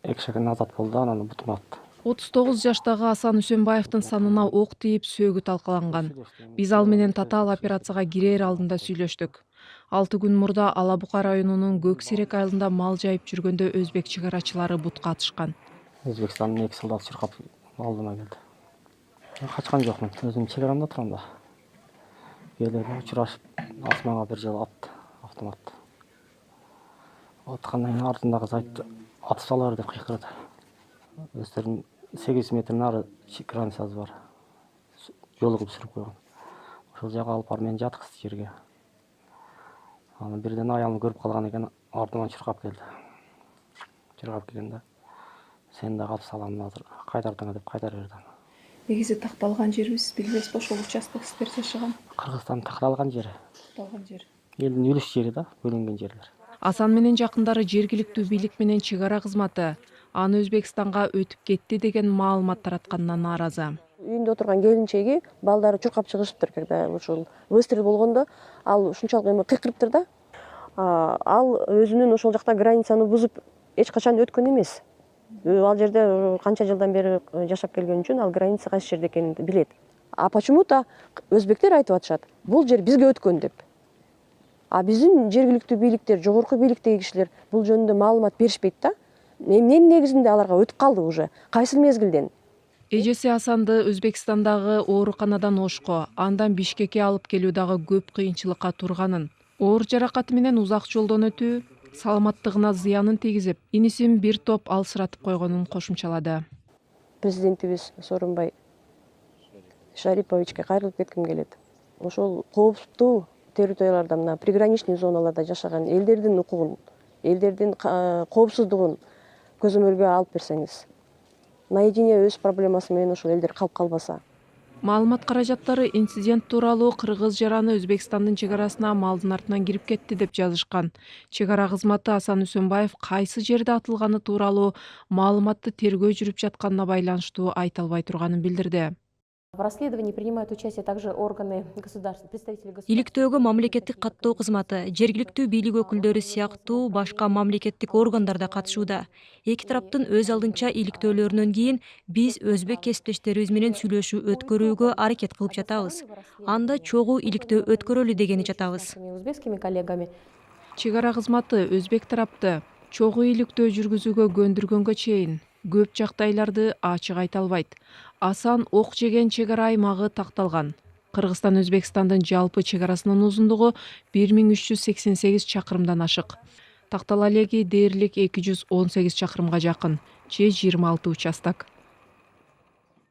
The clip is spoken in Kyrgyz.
2 шакен азат болду, анан бутум атты. 39 жаштагы Асан Үсөнбаевдин санына ок тийип сөөгү талкаланган. Биз ал менен татаал операцияга кирер алдында сүйлөштүк. 6 күн мурда Ала Бука районунун Көк Серек айылында мал жайып жүргөндө өзбек чыгарачылары бутка атышкан. Өзбекстандын 2 солдаты чуркап алдыма келди. Качкан жокмун, өзүм чек арамда турам да. Келип учурашып, асманга бир жолу атты, автомат. Аткандан кийин артындагы айтты, атып сала бер деп кыйкырды. Өздөрүнүн 8 метр нары границасы бар. Жолугуп сүрүп койгон. Ошол жака алып барып мени жаткызды жерге. Анан бирден аялым көрүп калган экен, артыман чуркап келди. Чуркап келгенде сени да катып салам азыр, кайтардыңар деп кайтара берди. Негизи такталган жерибиз билбесизби, ошол участок сиздер жашаган? Кыргызстан такталган жери. Такталган жер. Элдин үлүш жери да, бөлүнгөн жерлер. Асан менен жакындары жергиликтүү бийлик менен чек ара кызматы аны Өзбекстанга өтүп кетти деген маалымат таратканына нааразы. Үйүндө отурган келинчеги балдары чуркап чыгышыптыр, когда ошол выстрел болгондо ал ушунчалык эме кыйкырыптыр да. Ал өзүнүн ошол жакта границаны бузуп эч качан өткөн эмес. Ал жерде канча жылдан бери жашап келген үчүн ал граница кайсы жерде экенин билет. А почему-то өзбектер айтып атышат, бул жер бизге өткөн деп. А биздин жергиликтүү бийликтер, жогорку бийликтеги кишилер бул жөнүндө маалымат беришпейт да. Эмненин негизинде аларга өтүп калды уже? Кайсы мезгилден? Эжеси Асанды Өзбекстандағы ооруканадан Ошко, андан Бишкекке алып келүү дагы көп кыйынчылыкка турганын, оор жаракаты менен узак жолдон өтүү саламаттыгына зыянын тийгизип, инисин бир топ алсыратып койгонун кошумчалады. Президентибиз Сооронбай Шариповичке кайрылып кетким келет. Ошол кооптуу территорияларда, мына приграничный зоналарда жашаган элдердин укугун, элдердин коопсуздугун көзөмөлгө алып берсеңиз. Наедине өз проблемасы менен ошол элдер калып калбаса. Маалымат каражаттары инцидент тууралуу кыргыз жараны Өзбекстандын чек арасына малдын артынан кирип кетти деп жазышкан. Чек ара кызматы Асан Үсөнбаев кайсы жерде атылганы тууралуу маалыматты тергөө жүрүп жатканына байланыштуу айта албай турганын билдирди. В расследовании принимают участие также органы государства, представители государства. Иликтөөгө мамлекеттик каттоо кызматы, жергиликтүү бийлик өкүлдөрү сыяктуу башка мамлекеттик органдар да катышууда. Эки тараптын өз алдынча иликтөөлөрүнөн кийин биз өзбек кесиптештерибиз менен сүйлөшүү өткөрүүгө аракет кылып жатабыз. Анда чогуу иликтөө өткөрөлү дегени жатабыз. Узбекскими коллегами. Чек ара кызматы өзбек тарапты чогуу иликтөө жүргүзүүгө көндүргөнгө чейин көп жагдайларды ачык айта албайт. Асан ок жеген чек ара аймагы такталган. Кыргызстан Өзбекстандын жалпы чек арасынын узундугу 1388 чакырымдан ашык. Тактала элеги дээрлик 218 чакырымга жакын, же 26 участок.